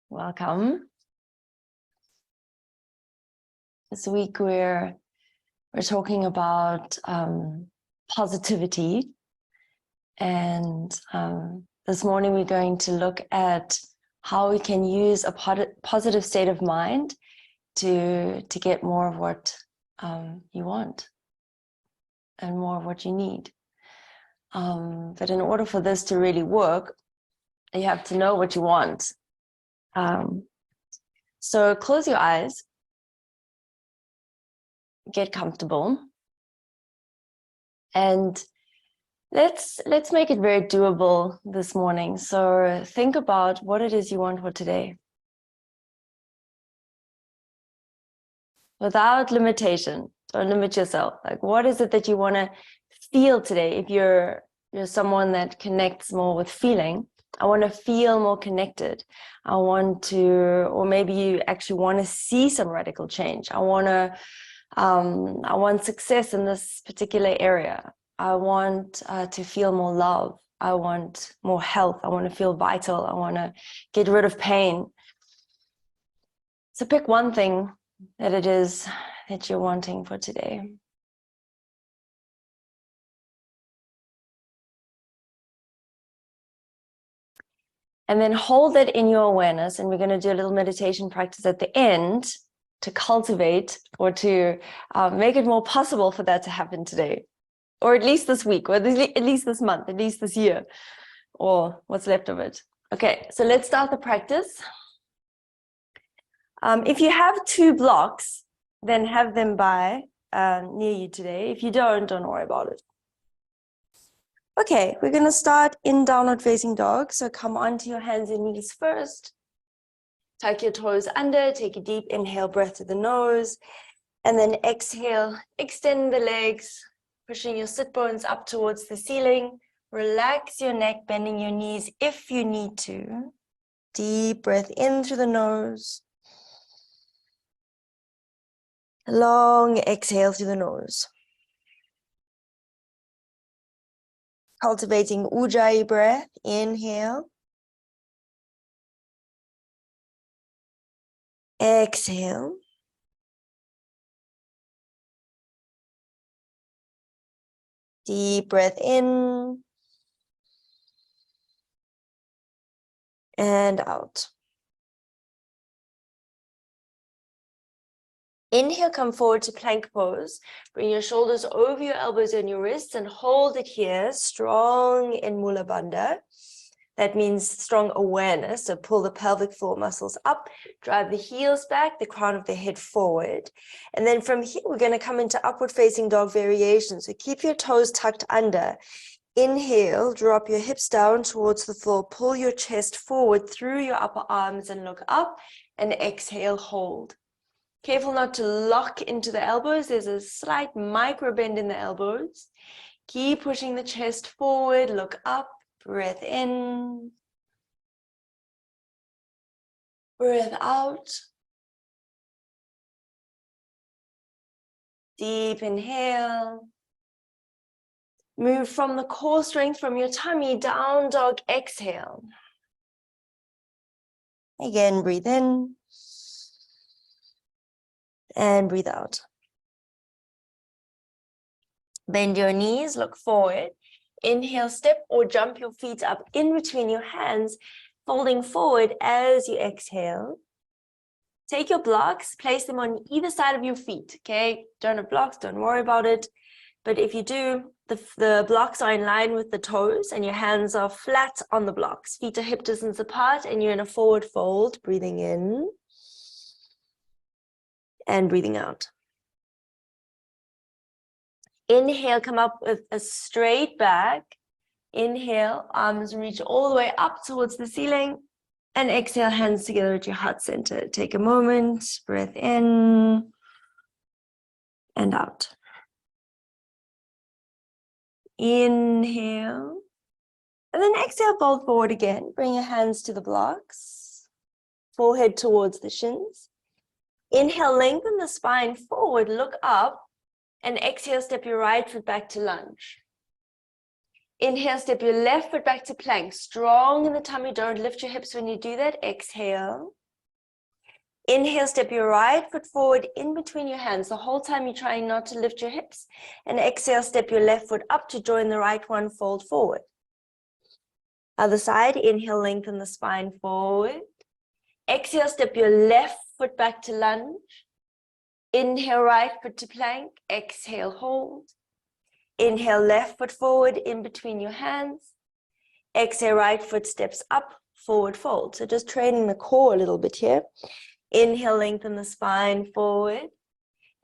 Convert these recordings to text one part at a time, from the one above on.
Welcome. This week we're talking about positivity, and this morning we're going to look at how we can use a positive state of mind to get more of what you want and more of what you need. But in order for this to really work, you have to know what you want. So close your eyes, get comfortable, and let's make it very doable this morning. So think about what it is you want for today, without limitation. Don't limit yourself. Like, what is it that you want to feel today? If you're someone that connects more with feeling, I want to feel more connected. I want to, or maybe you actually want to see some radical change. I want success in this particular area. I want to feel more love. I want more health. I want to feel vital. I want to get rid of pain. So pick one thing that it is that you're wanting for today. And then hold it in your awareness, and we're going to do a little meditation practice at the end to cultivate or to make it more possible for that to happen today, or at least this week, or at least this month, at least this year, or what's left of it. Okay, so let's start the practice. If you have 2 blocks, then have them by near you today. If you don't worry about it. Okay, we're going to start in downward facing dog. So come onto your hands and knees first. Tuck your toes under, take a deep inhale, breath to the nose, and then exhale, extend the legs, pushing your sit bones up towards the ceiling. Relax your neck, bending your knees if you need to. Deep breath in through the nose. Long exhale through the nose. Cultivating Ujjayi breath, inhale. Exhale. Deep breath in. And out. Inhale, come forward to plank pose. Bring your shoulders over your elbows and your wrists and hold it here, strong in Mula Bandha. That means strong awareness. So pull the pelvic floor muscles up, drive the heels back, the crown of the head forward. And then from here, we're going to come into upward facing dog variation. So keep your toes tucked under. Inhale, drop your hips down towards the floor. Pull your chest forward through your upper arms and look up. And exhale, hold. Careful not to lock into the elbows. There's a slight micro bend in the elbows. Keep pushing the chest forward, look up, breath in, breath out. Deep inhale. Move from the core strength from your tummy, down dog, exhale. Again, breathe in. And breathe out. Bend your knees, look forward. Inhale, step or jump your feet up in between your hands, folding forward as you exhale. Take your blocks, place them on either side of your feet, okay? Don't have blocks, don't worry about it. But if you do, the blocks are in line with the toes and your hands are flat on the blocks. Feet are hip distance apart and you're in a forward fold, breathing in. And breathing out. Inhale, come up with a straight back. Inhale, arms reach all the way up towards the ceiling. And exhale, hands together at your heart center. Take a moment, breath in and out. Inhale. And then exhale, fold forward again. Bring your hands to the blocks. Forehead towards the shins. Inhale, lengthen the spine forward, look up, and exhale, step your right foot back to lunge. Inhale, step your left foot back to plank. Strong in the tummy, don't lift your hips when you do that. Exhale. Inhale, step your right foot forward in between your hands. The whole time you're trying not to lift your hips. And exhale, step your left foot up to join the right one, fold forward. Other side, inhale, lengthen the spine forward. Exhale, step your left foot back to lunge. Inhale, right foot to plank. Exhale, hold. Inhale, left foot forward in between your hands. Exhale, right foot steps up, forward fold. So just training the core a little bit here. Inhale, lengthen the spine forward.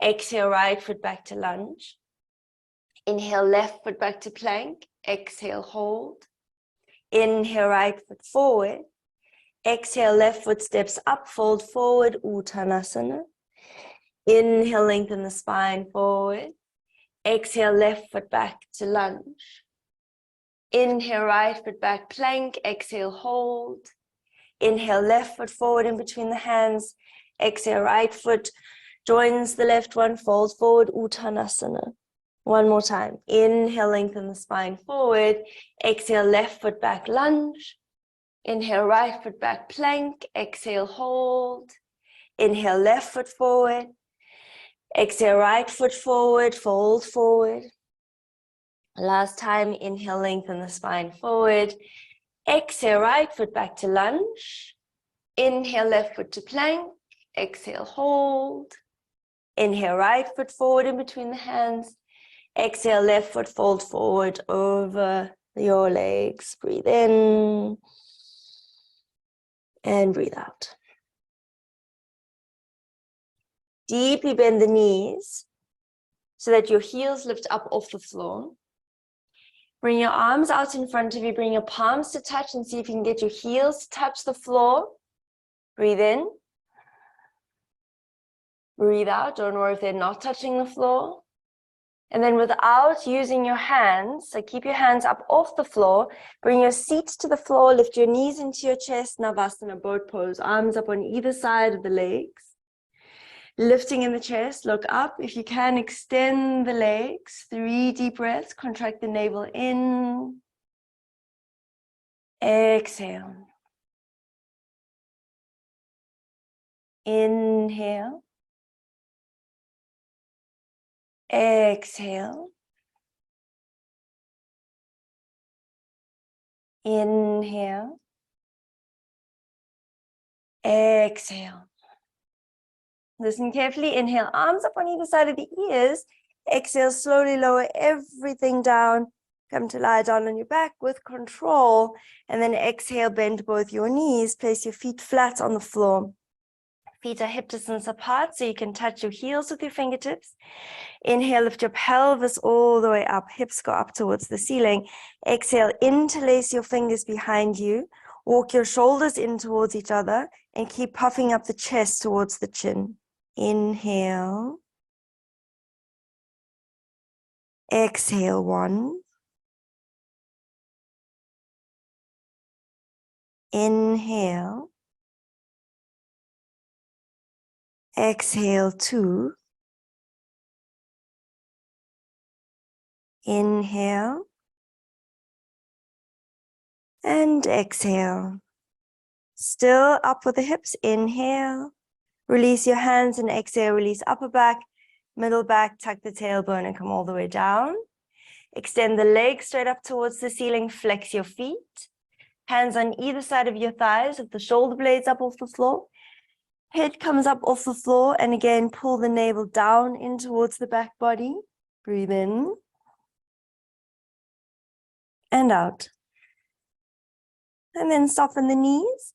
Exhale, right foot back to lunge. Inhale, left foot back to plank. Exhale, hold. Inhale, right foot forward. Exhale, left foot steps up, fold forward, Uttanasana. Inhale, lengthen the spine forward. Exhale, left foot back to lunge. Inhale, right foot back, plank. Exhale, hold. Inhale, left foot forward in between the hands. Exhale, right foot joins the left one, folds forward, Uttanasana. One more time. Inhale, lengthen the spine forward. Exhale, left foot back, lunge. Inhale, right foot back, plank. Exhale, hold. Inhale, left foot forward. Exhale, right foot forward, fold forward. Last time, inhale, lengthen the spine forward. Exhale, right foot back to lunge. Inhale, left foot to plank. Exhale, hold. Inhale, right foot forward in between the hands. Exhale, left foot fold forward over your legs. Breathe in and breathe out. Deeply bend the knees so that your heels lift up off the floor. Bring your arms out in front of you. Bring your palms to touch and see if you can get your heels to touch the floor. Breathe in. Breathe out. Don't worry if they're not touching the floor. And then without using your hands, so keep your hands up off the floor, bring your seat to the floor, lift your knees into your chest, Navasana, boat pose, arms up on either side of the legs. Lifting in the chest, look up. If you can, extend the legs. 3 deep breaths, contract the navel in. Exhale. Inhale. Exhale. Inhale. Exhale. Listen carefully. Inhale, arms up on either side of the ears. Exhale, slowly lower everything down. Come to lie down on your back with control. And then exhale, bend both your knees. Place your feet flat on the floor. Feet are hip distance apart, so you can touch your heels with your fingertips. Inhale, lift your pelvis all the way up. Hips go up towards the ceiling. Exhale, interlace your fingers behind you. Walk your shoulders in towards each other and keep puffing up the chest towards the chin. Inhale. Exhale, 1. Inhale. Exhale, 2. Inhale. And exhale. Still up with the hips. Inhale. Release your hands and exhale. Release upper back, middle back, tuck the tailbone and come all the way down. Extend the legs straight up towards the ceiling. Flex your feet. Hands on either side of your thighs with the shoulder blades up off the floor. Head comes up off the floor and again pull the navel down in towards the back body. Breathe in and out. And then soften the knees.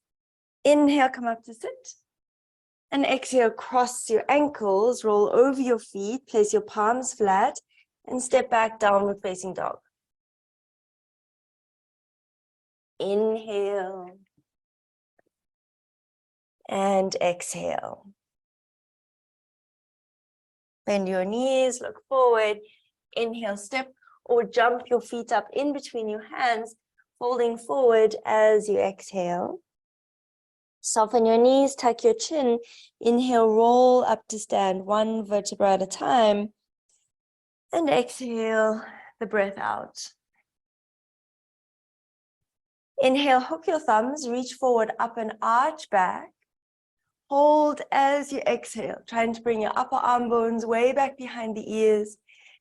Inhale, come up to sit. And exhale, cross your ankles, roll over your feet, place your palms flat, and step back, downward facing dog. Inhale. And exhale. Bend your knees, look forward. Inhale, step or jump your feet up in between your hands, folding forward as you exhale. Soften your knees, tuck your chin. Inhale, roll up to stand, 1 vertebra at a time. And exhale the breath out. Inhale, hook your thumbs, reach forward, up and arch back. Hold as you exhale, trying to bring your upper arm bones way back behind the ears,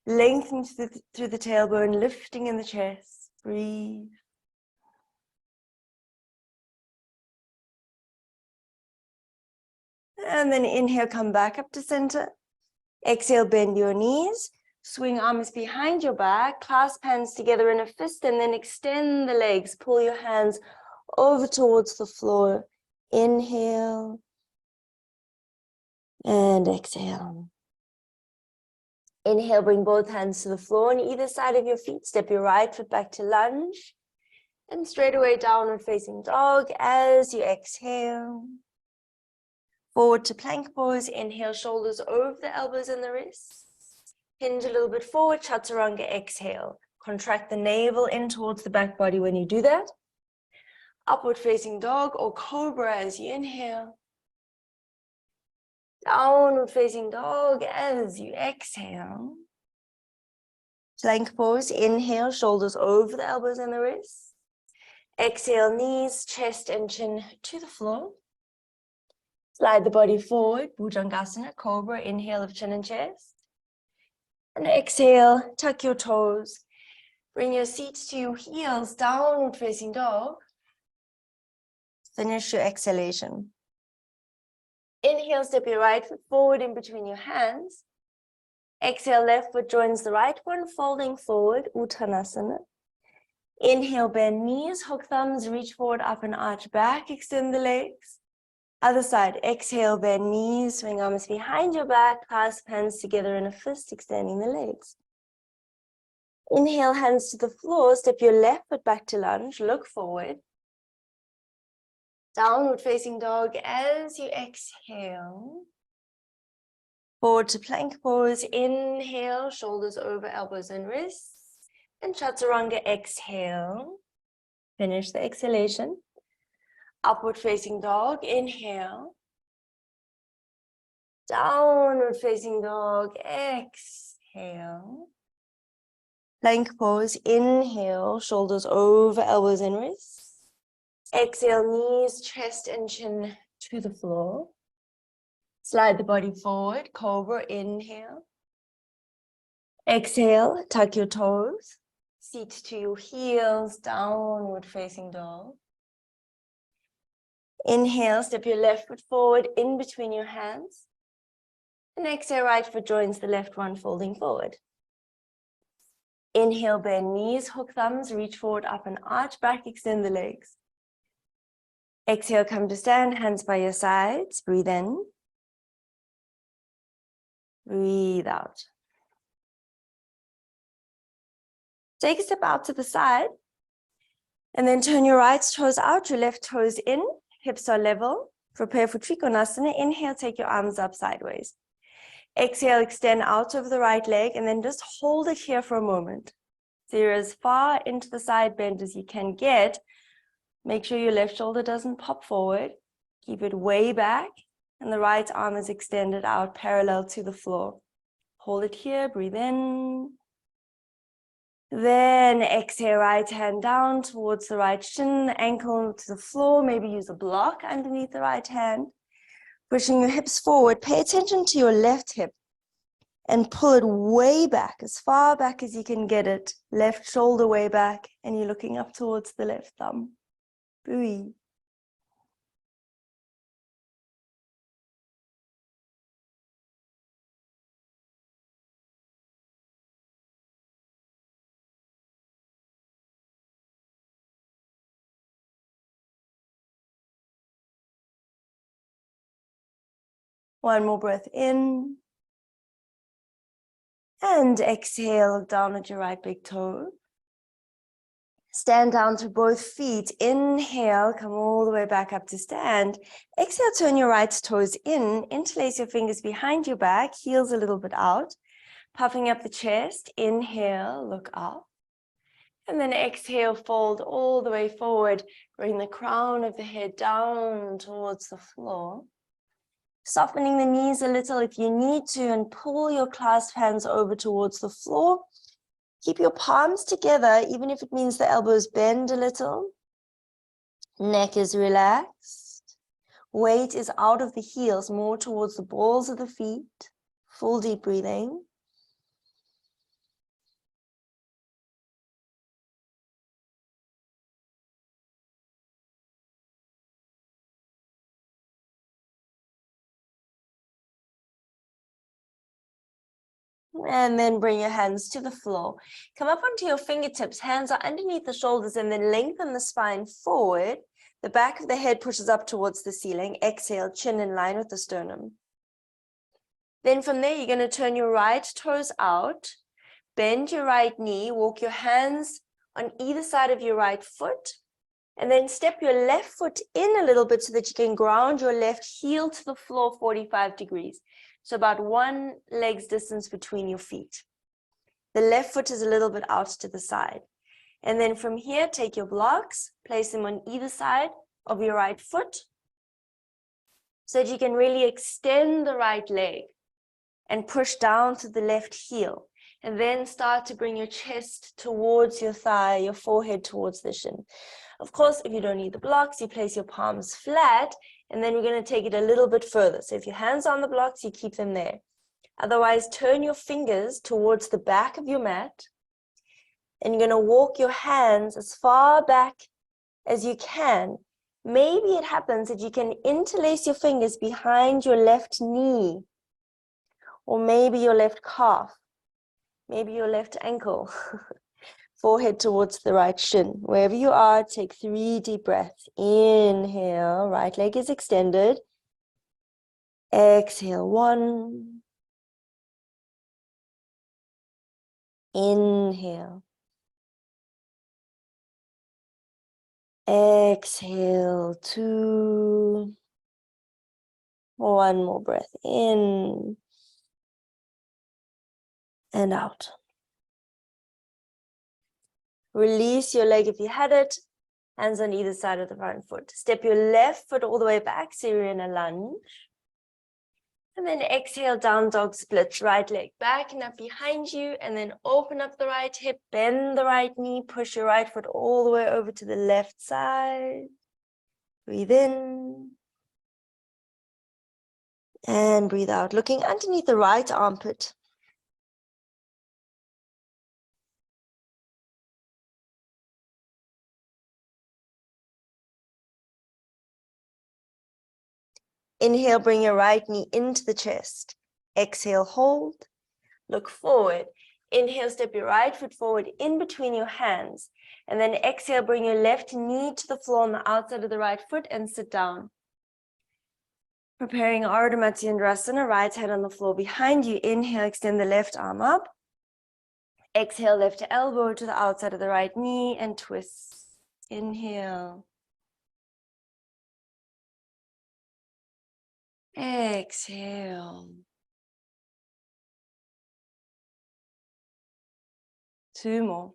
lengthen through the tailbone, lifting in the chest. Breathe. And then inhale, come back up to center. Exhale, bend your knees. Swing arms behind your back, clasp hands together in a fist, and then extend the legs. Pull your hands over towards the floor. Inhale and exhale. Inhale, bring both hands to the floor on either side of your feet. Step your right foot back to lunge. And straight away, downward facing dog as you exhale. Forward to plank pose. Inhale, shoulders over the elbows and the wrists. Hinge a little bit forward, chaturanga, exhale. Contract the navel in towards the back body when you do that. Upward facing dog or cobra as you inhale. Downward facing dog as you exhale. Plank pose, inhale, shoulders over the elbows and the wrists. Exhale, knees, chest and chin to the floor. Slide the body forward, Bhujangasana, cobra, inhale of chin and chest. And exhale, tuck your toes. Bring your seat to your heels, downward facing dog. Finish your exhalation. Inhale, step your right foot forward in between your hands. Exhale, left foot joins the right one, folding forward, Uttanasana. Inhale, bend knees, hook thumbs, reach forward, up and arch back, extend the legs. Other side, exhale, bend knees, swing arms behind your back, clasp hands together in a fist, extending the legs. Inhale, hands to the floor, step your left foot back to lunge, look forward. Downward facing dog as you exhale. Forward to plank pose, inhale, shoulders over elbows and wrists. And chaturanga, exhale. Finish the exhalation. Upward facing dog, inhale. Downward facing dog, exhale. Plank pose, inhale, shoulders over elbows and wrists. Exhale, knees, chest and chin to the floor. Slide the body forward, cobra, inhale. Exhale, tuck your toes. Seat to your heels, downward facing dog. Inhale, step your left foot forward in between your hands. And exhale, right foot joins the left one, folding forward. Inhale, bend knees, hook thumbs, reach forward, up and arch back, extend the legs. Exhale, come to stand, hands by your sides. Breathe in. Breathe out. Take a step out to the side. And then turn your right toes out, your left toes in. Hips are level. Prepare for Trikonasana. Inhale, take your arms up sideways. Exhale, extend out over the right leg and then just hold it here for a moment. So you're as far into the side bend as you can get. Make sure your left shoulder doesn't pop forward. Keep it way back and the right arm is extended out parallel to the floor. Hold it here, breathe in. Then exhale, right hand down towards the right shin, ankle to the floor. Maybe use a block underneath the right hand. Pushing your hips forward. Pay attention to your left hip and pull it way back, as far back as you can get it. Left shoulder way back, and you're looking up towards the left thumb. Breathe. One more breath in. And exhale, down at your right big toe. Stand down to both feet. Inhale, come all the way back up to stand. Exhale, turn your right toes in. Interlace your fingers behind your back, heels a little bit out. Puffing up the chest. Inhale, look up. And then exhale, fold all the way forward. Bring the crown of the head down towards the floor. Softening the knees a little if you need to and pull your clasped hands over towards the floor. Keep your palms together, even if it means the elbows bend a little. Neck is relaxed. Weight is out of the heels, more towards the balls of the feet. Full deep breathing. And then bring your hands to the floor. Come up onto your fingertips. Hands are underneath the shoulders, and then lengthen the spine forward. The back of the head pushes up towards the ceiling. Exhale, chin in line with the sternum. Then from there, you're going to turn your right toes out. Bend your right knee. Walk your hands on either side of your right foot. And then step your left foot in a little bit so that you can ground your left heel to the floor 45 degrees. So about one leg's distance between your feet. The left foot is a little bit out to the side. And then from here, take your blocks, place them on either side of your right foot so that you can really extend the right leg and push down to the left heel. And then start to bring your chest towards your thigh, your forehead towards the shin. Of course, if you don't need the blocks, you place your palms flat, and then we're going to take it a little bit further. So if your hands are on the blocks, you keep them there. Otherwise, turn your fingers towards the back of your mat, and you're going to walk your hands as far back as you can. Maybe it happens that you can interlace your fingers behind your left knee, or maybe your left calf, maybe your left ankle. Forehead towards the right shin. Wherever you are, take 3 deep breaths. Inhale, right leg is extended. Exhale, 1. Inhale. Exhale, 2. 1 more breath in and out. Release your leg if you had it. Hands on either side of the front foot. Step your left foot all the way back so you're in a lunge. And then exhale, down dog splits. Right leg back and up behind you. And then open up the right hip, bend the right knee, push your right foot all the way over to the left side. Breathe in. And breathe out, looking underneath the right armpit. Inhale, bring your right knee into the chest. Exhale, hold. Look forward. Inhale, step your right foot forward in between your hands. And then exhale, bring your left knee to the floor on the outside of the right foot and sit down. Preparing Ardha Matsyendrasana, right hand on the floor behind you. Inhale, extend the left arm up. Exhale, left elbow to the outside of the right knee and twist. Inhale. Exhale. 2 more.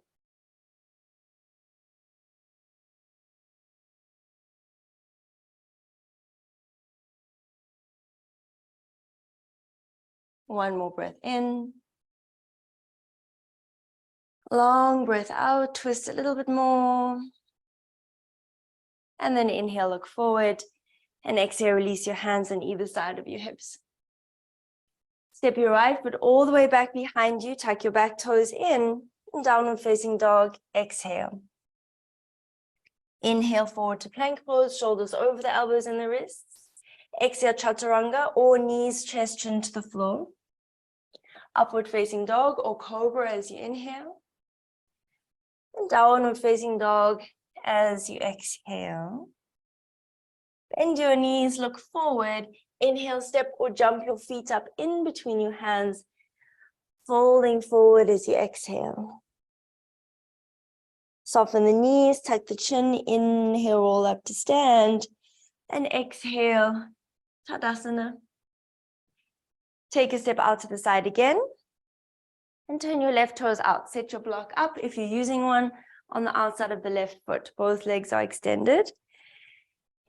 One more breath in. Long breath out, twist a little bit more. And then inhale, look forward. And exhale, release your hands on either side of your hips. Step your right foot all the way back behind you. Tuck your back toes in. And downward facing dog. Exhale. Inhale, forward to plank pose. Shoulders over the elbows and the wrists. Exhale, chaturanga, or knees, chest, chin to the floor. Upward facing dog or cobra as you inhale. And downward facing dog as you exhale. Bend your knees, look forward. Inhale, step or jump your feet up in between your hands, folding forward as you exhale. Soften the knees, tuck the chin, inhale, roll up to stand, and exhale, Tadasana. Take a step out to the side again, and turn your left toes out. Set your block up if you're using one on the outside of the left foot. Both legs are extended.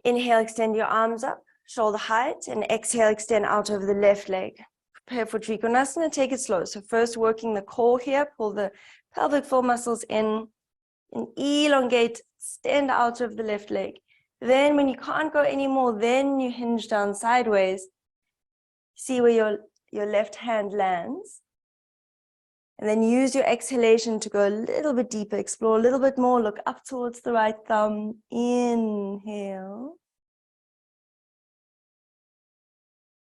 Inhale, extend your arms up, shoulder height, and exhale, extend out over the left leg. Prepare for Trikonasana, take it slow. So first working the core here, pull the pelvic floor muscles in, and elongate, stand out over the left leg. Then when you can't go anymore, then you hinge down sideways. See where your left hand lands. And then use your exhalation to go a little bit deeper, explore a little bit more, look up towards the right thumb. Inhale.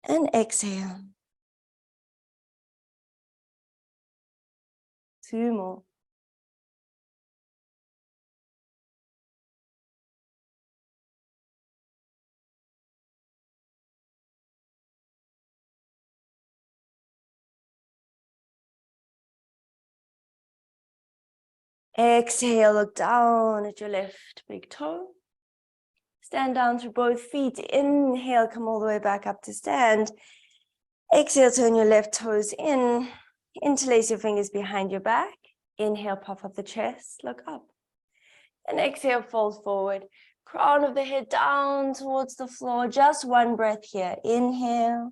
And exhale. 2 more. Exhale, look down at your left big toe. Stand down through both feet. Inhale, come all the way back up to stand. Exhale, turn your left toes in. Interlace your fingers behind your back. Inhale, puff up the chest, look up. And exhale, fold forward. Crown of the head down towards the floor. Just one breath here. Inhale.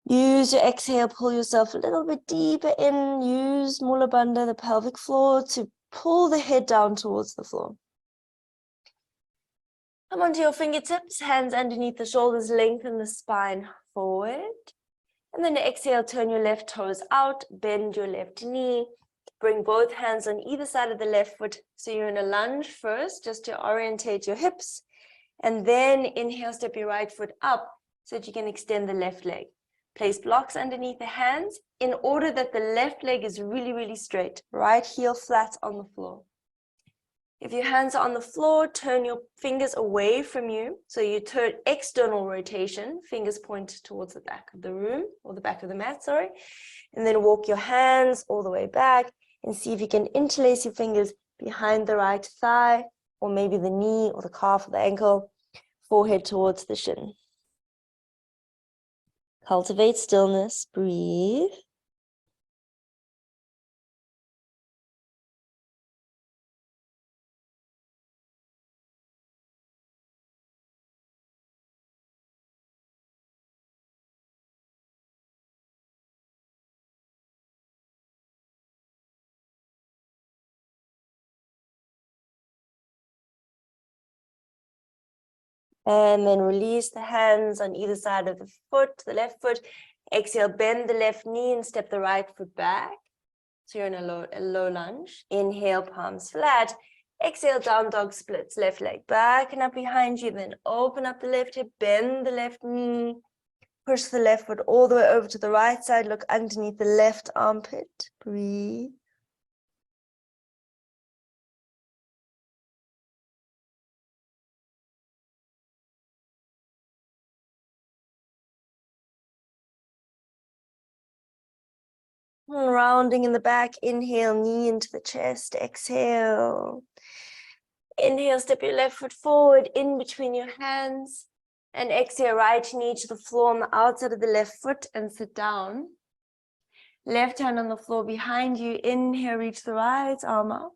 Use your exhale, pull yourself a little bit deeper in. Use Mula Bandha, the pelvic floor, to pull the head down towards the floor. Come onto your fingertips, hands underneath the shoulders, lengthen the spine forward. And then exhale, turn your left toes out, bend your left knee. Bring both hands on either side of the left foot. So you're in a lunge first, just to orientate your hips. And then inhale, step your right foot up so that you can extend the left leg. Place blocks underneath the hands in order that the left leg is really, really straight. Right heel flat on the floor. If your hands are on the floor, turn your fingers away from you. So you turn external rotation, fingers point towards the back of the room, or the back of the mat, sorry. And then walk your hands all the way back and see if you can interlace your fingers behind the right thigh, or maybe the knee or the calf or the ankle, forehead towards the shin. Cultivate stillness, breathe. And then release the hands on either side of the foot, the left foot. Exhale, bend the left knee and step the right foot back. So you're in a low lunge. Inhale, palms flat. Exhale, down dog splits, left leg back and up behind you. Then open up the left hip, bend the left knee. Push the left foot all the way over to the right side. Look underneath the left armpit. Breathe. Rounding in the back, inhale, knee into the chest, exhale. Inhale, step your left foot forward in between your hands. And exhale, right knee to the floor on the outside of the left foot and sit down. Left hand on the floor behind you. Inhale, reach the right arm up.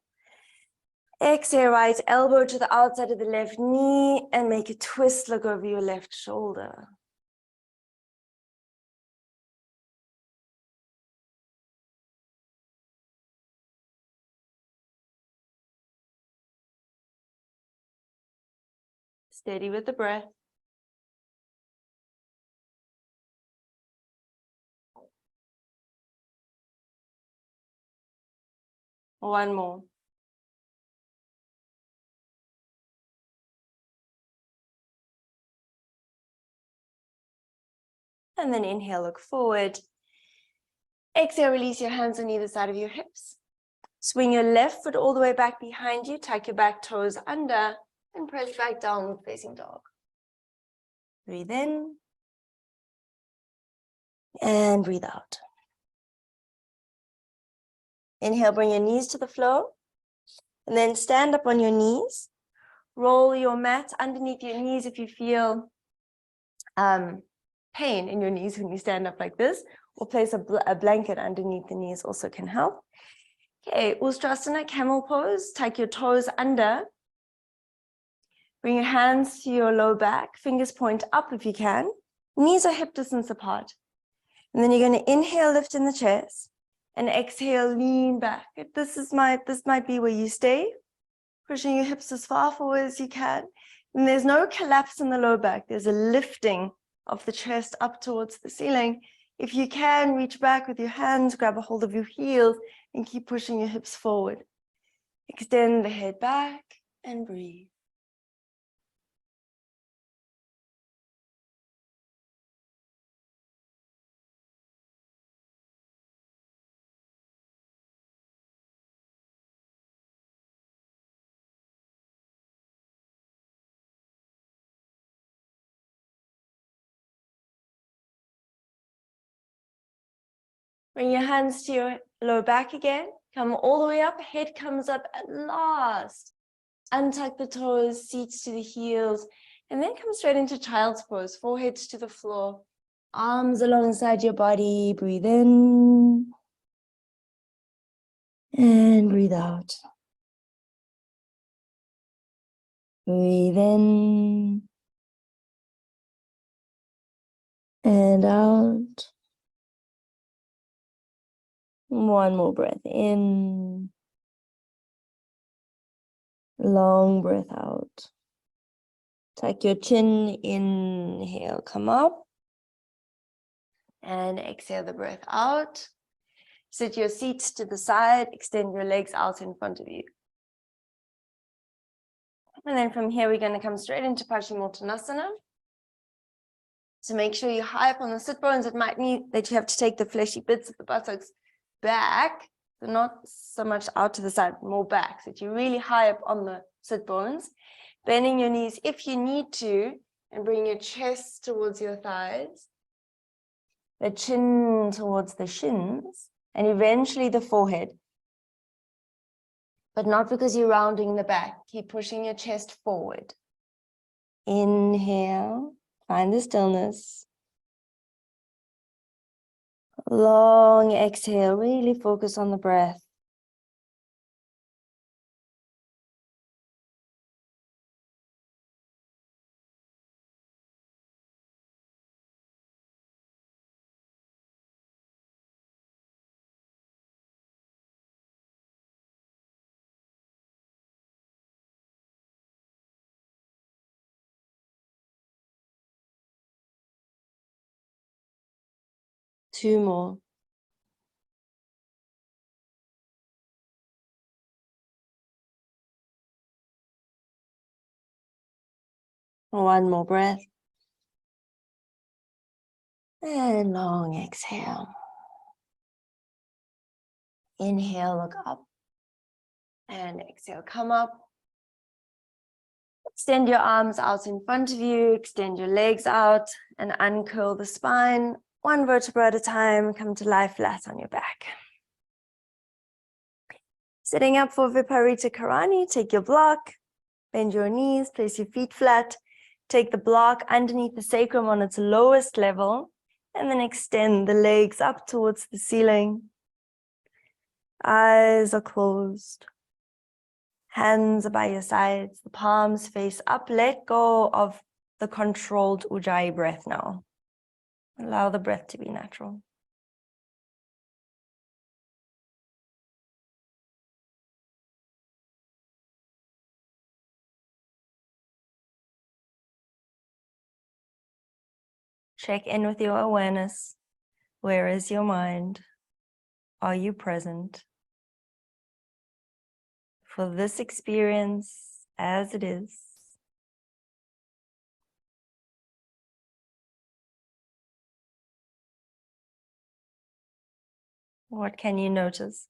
Exhale, right elbow to the outside of the left knee and make a twist, look over your left shoulder. Steady with the breath. One more. And then inhale, look forward. Exhale, release your hands on either side of your hips. Swing your left foot all the way back behind you. Tuck your back toes under and press back downward facing dog. Breathe in. And breathe out. Inhale, bring your knees to the floor. And then stand up on your knees. Roll your mat underneath your knees if you feel pain in your knees when you stand up like this. Or place a blanket underneath the knees also can help. Okay, Ustrasana, camel pose. Tuck your toes under. Bring your hands to your low back. Fingers point up if you can. Knees are hip distance apart. And then you're going to inhale, lift in the chest. And exhale, lean back. This might be where you stay. pushing your hips as far forward as you can. And there's no collapse in the low back. There's a lifting of the chest up towards the ceiling. If you can, reach back with your hands, grab a hold of your heels, and keep pushing your hips forward. Extend the head back and breathe. Bring your hands to your low back again. Come all the way up. Head comes up at last. Untuck the toes, seats to the heels, and then come straight into child's pose. Foreheads to the floor. Arms alongside your body. Breathe in. And breathe out. Breathe in. And out. One more breath in. Long breath out. Tuck your chin, inhale, come up. And exhale the breath out. Sit your seats to the side, extend your legs out in front of you. And then from here, we're going to come straight into Paschimottanasana. So make sure you're high up on the sit bones. It might mean that you have to take the fleshy bits of the buttocks back, so not so much out to the side, more back, so that you're really high up on the sit bones. Bending your knees if you need to, and bring your chest towards your thighs, the chin towards the shins, and eventually the forehead. But not because you're rounding the back. Keep pushing your chest forward. Inhale, find the stillness. Long exhale, really focus on the breath. Two more. One more breath. And long exhale. Inhale, look up. And exhale, come up. Extend your arms out in front of you. Extend your legs out and uncurl the spine. One vertebra at a time. Come to lie flat on your back. Sitting up for Viparita Karani, take your block. Bend your knees, place your feet flat. Take the block underneath the sacrum on its lowest level. And then extend the legs up towards the ceiling. Eyes are closed. Hands are by your sides. The palms face up. Let go of the controlled Ujjayi breath now. Allow the breath to be natural. Check in with your awareness. Where is your mind? Are you present for this experience as it is? What can you notice?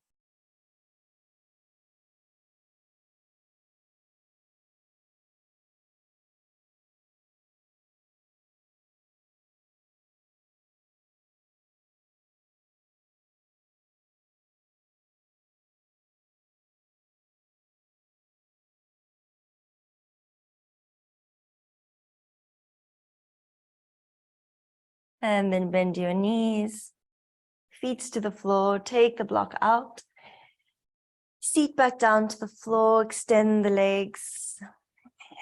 And then bend your knees, feet to the floor, take the block out. Seat back down to the floor, extend the legs,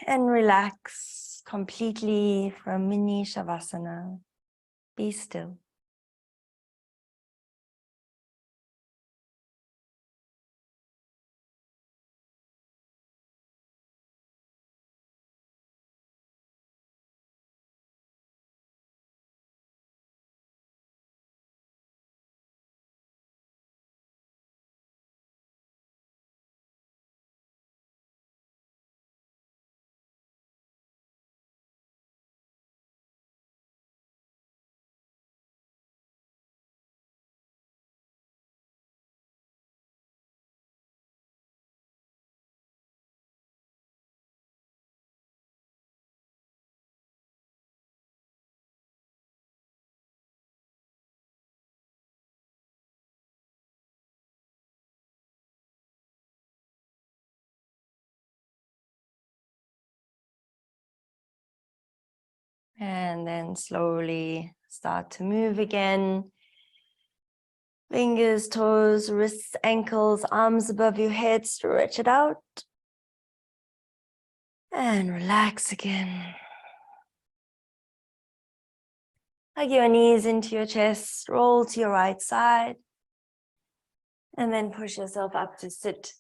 and relax completely from mini shavasana. Be still. And then slowly start to move again. Fingers, toes, wrists, ankles, arms above your head, stretch it out. And relax again. Hug your knees into your chest, roll to your right side. And then push yourself up to sit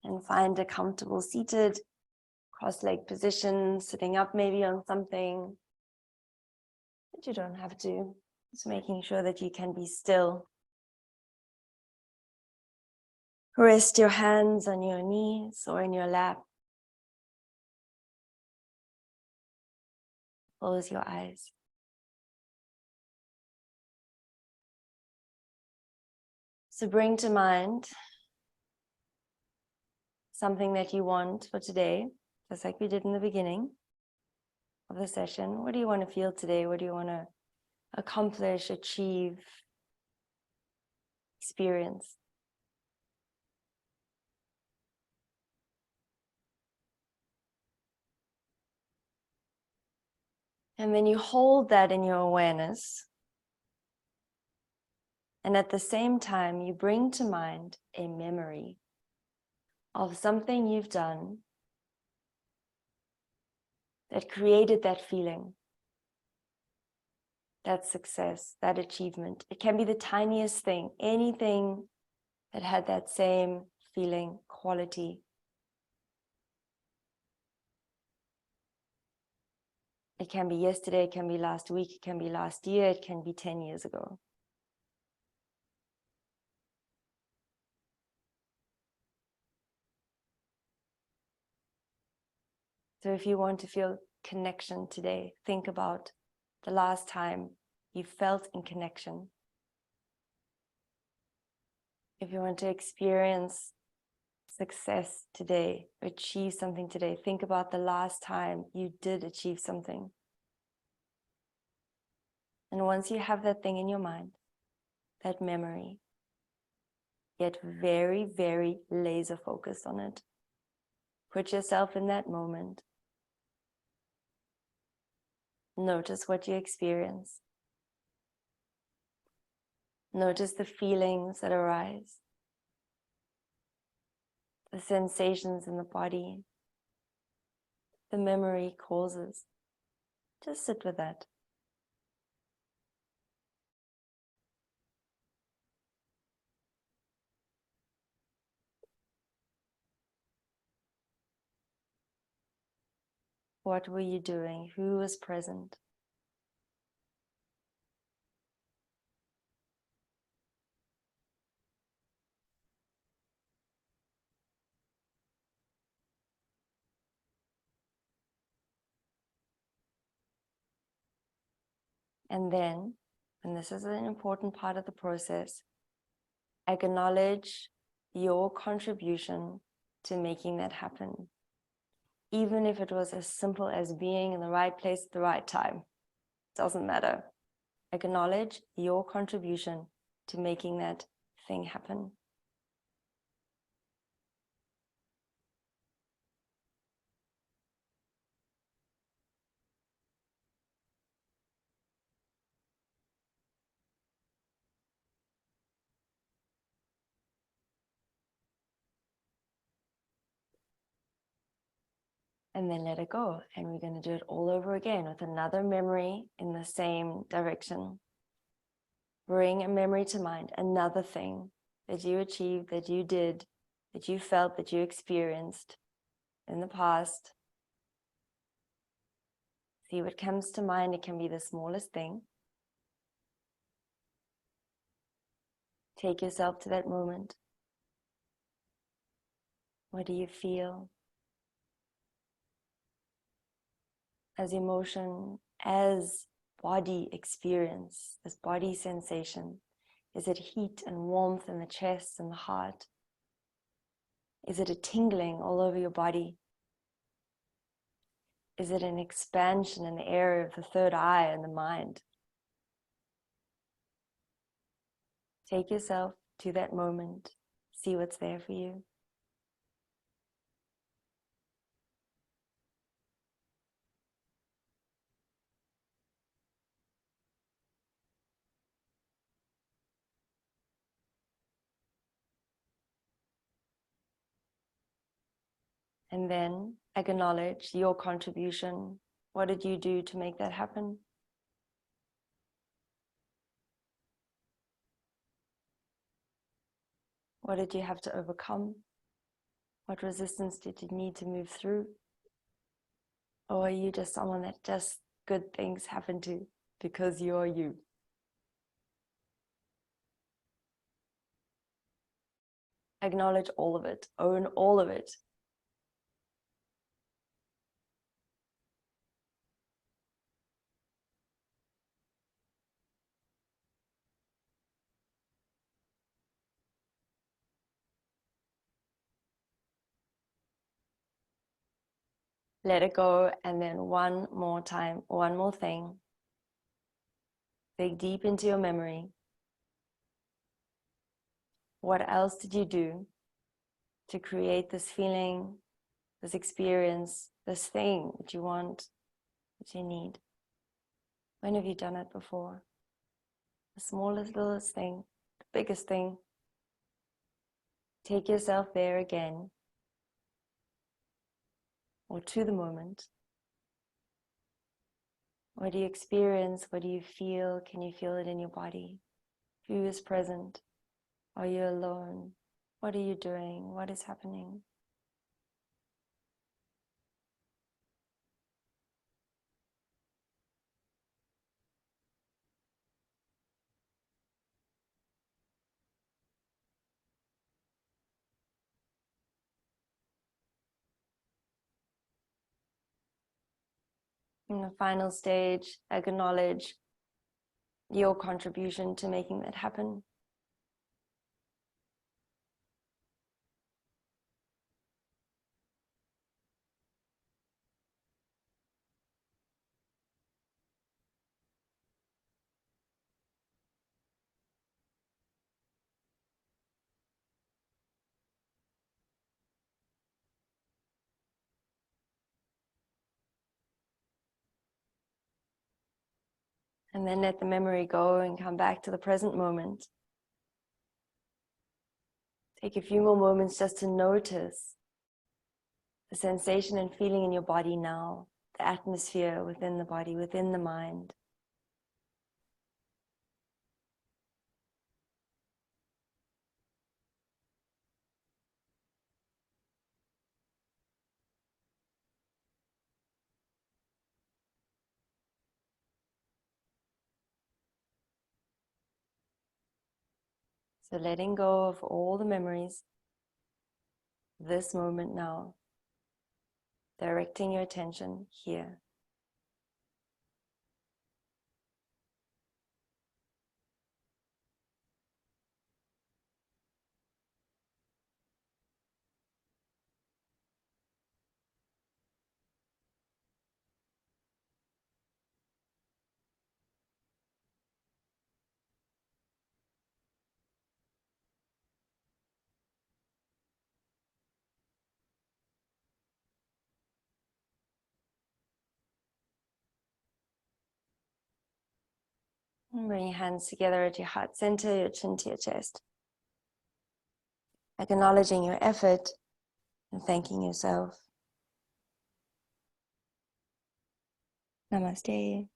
and find a comfortable seated cross-leg position, sitting up maybe on something. But you don't have to. Just making sure that you can be still. Rest your hands on your knees or in your lap. Close your eyes. So bring to mind something that you want for today, just like we did in the beginning of the session. What do you want to feel today? What do you want to accomplish, achieve, experience? And then you hold that in your awareness. And at the same time, you bring to mind a memory of something you've done that created that feeling, that success, that achievement. It can be the tiniest thing, anything that had that same feeling, quality. It can be yesterday, it can be last week, it can be last year, it can be 10 years ago. So if you want to feel connection today, think about the last time you felt in connection. If you want to experience success today, achieve something today, think about the last time you did achieve something. And once you have that thing in your mind, that memory, get very, very laser focused on it. Put yourself in that moment. Notice what you experience. Notice the feelings that arise, the sensations in the body, the memory causes. Just sit with that. What were you doing? Who was present? And then, and this is an important part of the process, acknowledge your contribution to making that happen. Even if it was as simple as being in the right place at the right time, doesn't matter. Acknowledge your contribution to making that thing happen. And then let it go. And we're going to do it all over again with another memory in the same direction. Bring a memory to mind, another thing that you achieved, that you did, that you felt, that you experienced in the past. See what comes to mind. It can be the smallest thing. Take yourself to that moment. What do you feel? As emotion, as body experience, as body sensation? Is it heat and warmth in the chest and the heart? Is it a tingling all over your body? Is it an expansion in the area of the third eye and the mind? Take yourself to that moment. See what's there for you. And then acknowledge your contribution. What did you do to make that happen? What did you have to overcome? What resistance did you need to move through? Or are you just someone that just good things happen to because you're you? Acknowledge all of it. Own all of it. Let it go, and then one more time, one more thing. Dig deep into your memory. What else did you do to create this feeling, this experience, this thing that you want, that you need? When have you done it before? The smallest, littlest thing, the biggest thing. Take yourself there again, or to the moment. What do you experience? What do you feel? Can you feel it in your body? Who is present? Are you alone? What are you doing? What is happening? In the final stage, acknowledge your contribution to making that happen. And then let the memory go and come back to the present moment. Take a few more moments just to notice the sensation and feeling in your body now, the atmosphere within the body, within the mind. So letting go of all the memories, this moment now, directing your attention here. And bring your hands together at your heart center, your chin to your chest. Acknowledging your effort and thanking yourself. Namaste.